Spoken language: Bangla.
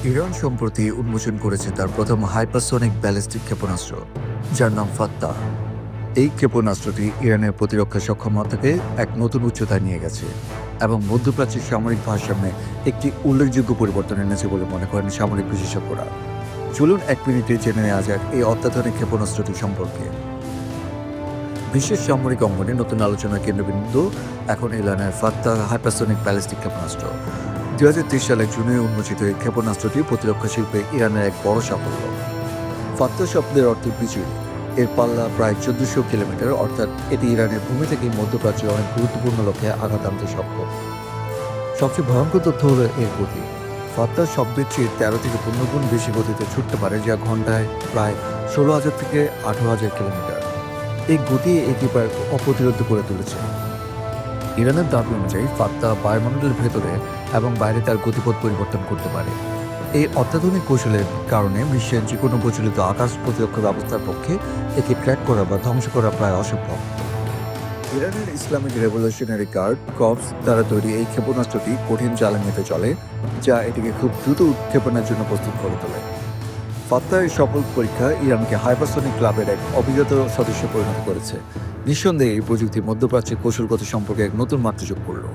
ইরান সম্প্রতি উন্মোচন করেছে তার প্রথম হাইপারসনিক ব্যালিস্টিক ক্ষেপণাস্ত্র, যার নাম ফাত্তা। এই ক্ষেপণাস্ত্রটি ইরানের প্রতিরক্ষা সক্ষমতাকে এক নতুন উচ্চতায় নিয়ে গেছে এবং মধ্যপ্রাচ্যের সামরিক ভারসাম্যে একটি উল্লেখযোগ্য পরিবর্তন এনেছে বলে মনে করেন সামরিক বিশেষজ্ঞরা। চলুন 1 মিনিটে জেনে নেওয়া যাক এই অত্যাধুনিক ক্ষেপণাস্ত্রটি সম্পর্কে। বিশ্বের সামরিক অঙ্গনে নতুন আলোচনার কেন্দ্রবিন্দু এখন ইরানের ফাত্তা হাইপারসনিক ব্যালিস্টিক ক্ষেপণাস্ত্র। 2023 সালের জুনে উন্মোচিত এই ক্ষেপণাস্ত্রটি প্রতিরক্ষা শিল্পে ইরানের এক বড় সাফল্য। ফাত্তা শব্দের অর্থ বিজয়ী। এর পাল্লা প্রায় 1400 কিলোমিটার, অর্থাৎ এটি ইরানের ভূমি থেকে মধ্যপ্রাচ্যের অনেক গুরুত্বপূর্ণ লক্ষ্যে আঘাত আনতে সক্ষম। সবচেয়ে ভয়ঙ্কর তথ্য হলো এর গতি। ফাত্তা শব্দের চেয়ে 13 থেকে 15 গুণ বেশি গতিতে ছুটতে পারে, যা ঘন্টায় প্রায় 16,000 থেকে 18,000 কিলোমিটার। এই গতি একে প্রায় অপ্রতিরোধ্য করে তুলেছে। ইরানের দাবি অনুযায়ী ফাত্তা বায়ুমণ্ডলের ভেতরে এবং বাইরে তার গতিপথ পরিবর্তন করতে পারে। এই অত্যাধুনিক কৌশলের কারণে বিশ্বের যে কোনো প্রচলিত আকাশ প্রতিরক্ষা ব্যবস্থার পক্ষে একে ট্র্যাক করা বা ধ্বংস করা প্রায় অসম্ভব। ইরানের ইসলামিক রেভলিউশনারি গার্ড কর্পস দ্বারা তৈরি এই ক্ষেপণাস্ত্রটি কঠিন জ্বালানিতে চলে, যা এটিকে খুব দ্রুত উৎক্ষেপণের জন্য প্রস্তুত করে তোলে। ফাত্তার এই সফল পরীক্ষা ইরানকে হাইপারসনিক ক্লাবের এক অভিজাত সদস্যে পরিণত করেছে। নিঃসন্দেহে এই প্রযুক্তি মধ্যপ্রাচ্যের কৌশলগত সম্পর্কে এক নতুন মাত্রা যোগ করল।